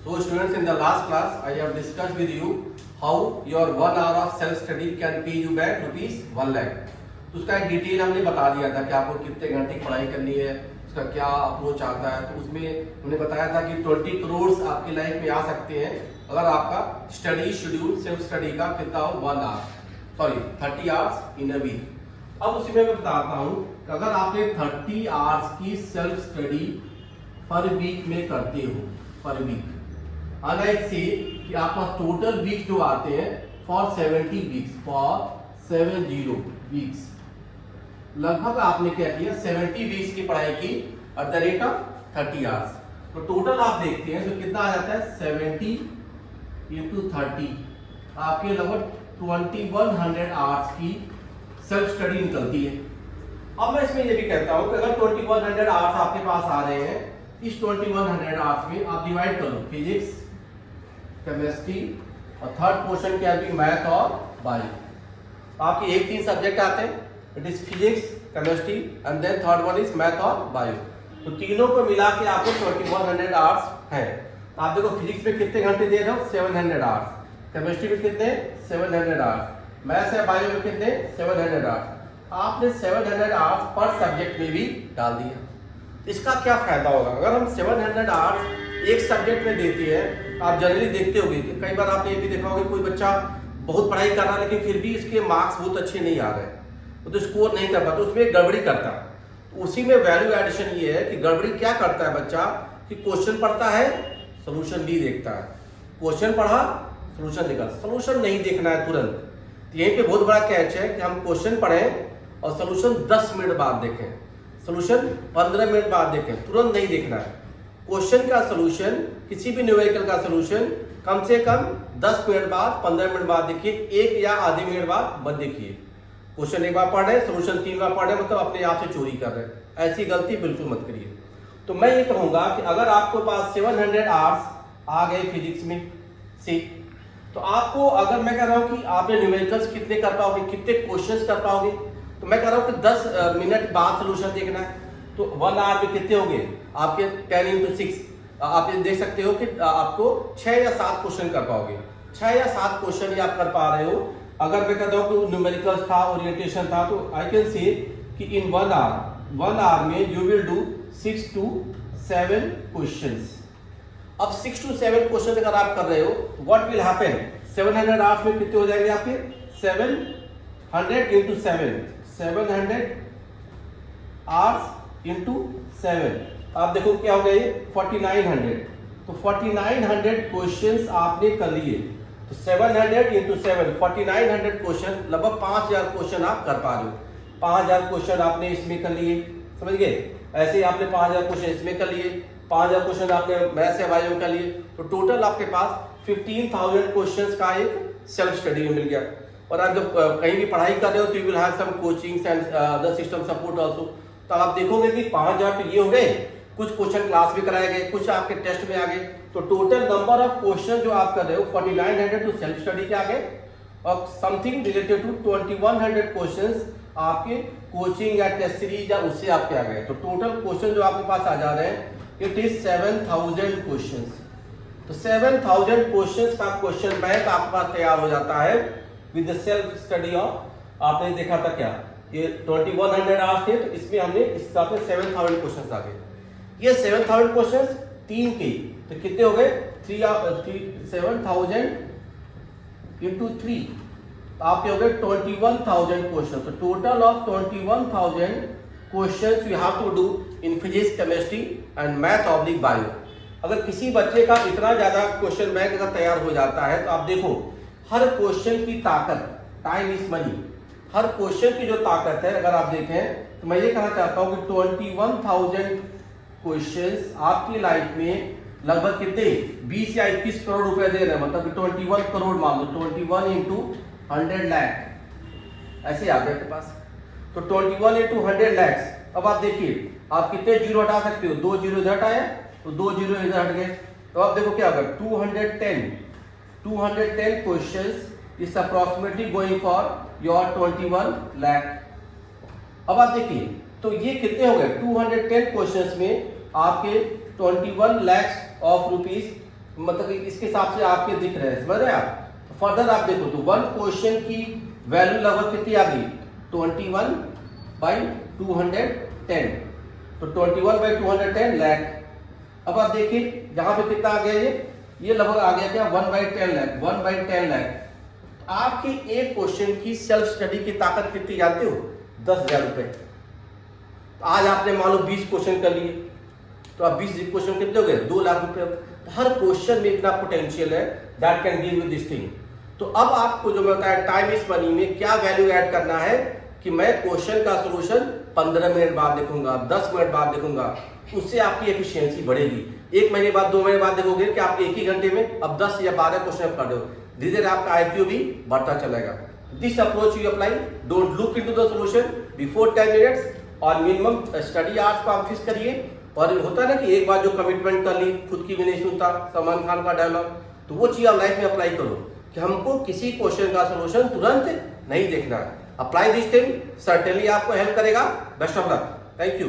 So students, in the last class I have discussed with you how your 1 hour of self study can pay you back rupees 1 lakh. तो उसका एक detail हमने बता दिया था कि आपको कितने घंटे की पढ़ाई करनी है, उसका क्या अप्रोच आता है. तो उसमें हमने बताया था कि 20 करोड़ आपकी लाइफ में आ सकते हैं अगर आपका स्टडी शेड्यूल सेल्फ स्टडी का कितना हो 30 आवर्स इन अ वीक. अब उसी में मैं बताता हूँ कि अगर आपने 30 आवर्स की सेल्फ स्टडी पर वीक में करते हो, पर वीक, अनलाइक से कि आपका टोटल वीक जो आते हैं फॉर 70 वीक्स, लगभग आपने क्या किया 70 वीक्स की पढ़ाई की at the rate of 30 hours. तो टोटल आप देखते हैं तो कितना आ जाता है 70 इंटू 30, आपके लगभग 2100 आवर्स की सेल्फ स्टडी निकलती है. अब मैं इसमें ये भी कहता हूं कि अगर 2100 आवर्स आपके पास आ रहे हैं, इस 2100 आवर्स में आप डिवाइड कर लो फिजिक्स, केमिस्ट्री और थर्ड पोर्शन क्या है मैथ और बायो. आपके 3 सब्जेक्ट आते हैं, it is physics, chemistry and then third one is math और बायो. तो तीनों को मिला के आपको 2100 आवर्स है. आप देखो फिजिक्स में कितने घंटे दे रहे हो 700 आवर्स, केमिस्ट्री में कितने 700 आवर्स, मैथ्स या बायो में कितने 700 आवर्स. आपने 700 आवर्स पर सब्जेक्ट में भी डाल दिया. इसका क्या फायदा होगा अगर हम 700 आवर्स एक सब्जेक्ट में देते हैं. आप जनरली देखते होंगे कि कई बार आपने ये भी देखा होगा कोई बच्चा बहुत पढ़ाई कर रहा है लेकिन फिर भी इसके मार्क्स बहुत अच्छे नहीं आ रहे, तो स्कोर नहीं कर पाता, तो उसमें गड़बड़ी करता है. तो उसी में वैल्यू एडिशन ये है कि गड़बड़ी क्या करता है बच्चा कि क्वेश्चन पढ़ता है, सोल्यूशन भी देखता है, क्वेश्चन पढ़ा सोल्यूशन देखा, सोल्यूशन नहीं देखना है तुरंत. यहीं पे बहुत बड़ा कैच है कि हम क्वेश्चन पढ़ें और सोल्यूशन 10 मिनट बाद देखें, सोल्यूशन 15 मिनट बाद देखें, तुरंत नहीं देखना है. क्वेश्चन का सोल्यूशन, किसी भी न्यूमेरिकल का सोल्यूशन कम से कम 10 मिनट बाद 15 मिनट बाद देखिए, 1 या आधे मिनट बाद मत देखिए. क्वेश्चन एक बार पढ़ रहे, सोल्यूशन 3 बार पढ़ रहे, मतलब अपने आप से चोरी कर रहे हैं. ऐसी गलती बिल्कुल मत करिए. तो मैं ये कहूंगा कि अगर आपके पास 700 आवर्स आ गए फिजिक्स में से, तो आपको, अगर मैं कह रहा हूं कि आपने न्यूमेरिकल्स कितने कर पाओगे, कितने क्वेश्चंस कर पाओगे, तो मैं कह रहा हूं कि 10 मिनट बाद सोल्यूशन देखना है. तो 1 आवर में कितने होंगे आपके 10 इंटू 6, आप ये देख सकते हो कि आपको 6 या 7 क्वेश्चन कर पाओगे. 6 या 7 क्वेश्चन ही आप कर पा रहे हो. अगर मैं कहता हूं कि न्यूमेरिकल्स था, ओरिएंटेशन था, तो आई कैन से कि इन 1 आवर में you will do 6 to 7 questions. अब 6 to 7 क्वेश्चन अगर आप कर रहे हो, व्हाट विल हैपन, 700 आवर्स में कितने हो जाएंगे आपके 700 इंटू 700 आवर्स इंटू 7. आप देखो क्या हो गया ये 4900. तो 4900 क्वेश्चंस आपने कर लिए. तो 700 इंटू 7 4900 क्वेश्चन, लगभग 5000 क्वेश्चन आप कर पा रहे हो. 5000 क्वेश्चन आपने इसमें कर लिए, समझ गए. ऐसे ही आपने 5000 क्वेश्चन इसमें कर लिए, 5000 क्वेश्चन आपने मैथ्स या बायो में कर लिए. तो टोटल आपके पास 15000 क्वेश्चंस का एक सेल्फ स्टडी में मिल गया. और आप जब कहीं भी पढ़ाई कर रहे हो तो you will have some coachings and other system support also. तो आप देखोगे कि 5000 तो ये हो गए, कुछ क्वेश्चन क्लास में कराए गए, कुछ आपके टेस्ट में आ गए. तो टोटल नंबर ऑफ क्वेश्चन जो आप कर रहे हो 4900 टू सेल्फ स्टडी के आ गए, और समथिंग रिलेटेड टू 2100 क्वेश्चंस आपके कोचिंग या टेस्ट सीरीज या उससे आपके आ गए. तो टोटल क्वेश्चन जो आपके पास आ जा रहे हैं, इट इज 7000 क्वेश्चंस. तो 7000 क्वेश्चंस का क्वेश्चन बैंक आपके पास तैयार हो जाता है with the self study of. आपने देखा था क्या, ये 2100 आवर्स थे, तो इसमें हमने इस हिसाब से 7000 क्वेश्चंस आ गए. ये 7000 क्वेश्चंस 3 के, तो कितने हो गए 7000 इंटू 3, आपके हो गए 21000 क्वेश्चन. तो total of 21000 questions you have to do in physics, chemistry and math oblique bio. अगर किसी बच्चे का इतना ज्यादा क्वेश्चन बैंक अगर तैयार हो जाता है, तो आप देखो हर क्वेश्चन की ताकत, time is money, her question की जो ताकत है अगर आप देखें, तो मैं ये कहना चाहता हूं कि 21000 क्वेश्चंस आपकी लाइफ में लगभग कितने 20 या 21 करोड़ रुपए दे रहे हैं. मतलब 21 करोड़ मान लो, 21 इंटू 100 लाख ऐसे आ गए आपके पास. तो 21 इंटू 100 लैक्स. अब आप देखिए आप कितने जीरो हटा सकते हो, 2 जीरो इधर हटाए तो 2 जीरो इधर हट गए. तो आप देखो क्या होगा 210 questions is approximately going for your 21 lakh. अब आप देखिए तो ये कितने हो गए 210 क्वेश्चंस में आपके 21 lakhs ऑफ रुपीज मतलब कि इसके हिसाब से आपके दिख रहे हैं, समझ रहे हैं आप। फर्दर आप देखो तो वन क्वेश्चन की वैल्यू लगभग कितनी आ गई, 21/210, तो 21/210 लाख। अब आप देखिए यहाँ पे कितना आ गया, ये लगभग आ गया क्या, 1/10 लाख, 1/10 लाख। आपकी एक क्वेश्चन की सेल्फ स्टडी की ताकत कितनी जानते हो, 10,000 रुपए। आज आपने मान लो 20 क्वेश्चन कर लिए, तो आप 20 क्वेश्चन कितने हो गए, 2 लाख रुपए। हर क्वेश्चन में इतना पोटेंशियल है, that can give you this thing. तो अब आपको जो मैं बताया टाइम इज मनी में क्या वैल्यू ऐड करना है, कि मैं क्वेश्चन का सोल्यूशन 15 मिनट बाद देखूंगा, 10 मिनट बाद देखूंगा, उससे आपकी एफिशिएंसी बढ़ेगी। 1 महीने बाद, 2 महीने बाद देखोगे कि आप एक ही घंटे में अब 10 या 12 क्वेश्चन कर रहे हो, धीरे धीरे आपका IQ भी बढ़ता चलेगा। This approach you apply, don't look into the solution before 10 minutes, और मिनिमम स्टडी आवर्स को आप फिक्स करिए। और होता है ना कि एक बार जो कमिटमेंट कर ली, खुद की भी नहीं सुनता, सलमान खान का डायलॉग, तो वो चीज आप लाइफ में अप्लाई करो कि हमको किसी क्वेश्चन का सॉल्यूशन तुरंत नहीं देखना है। अप्लाई दिस थिंग, सर्टेनली आपको हेल्प करेगा। Best of luck, thank you.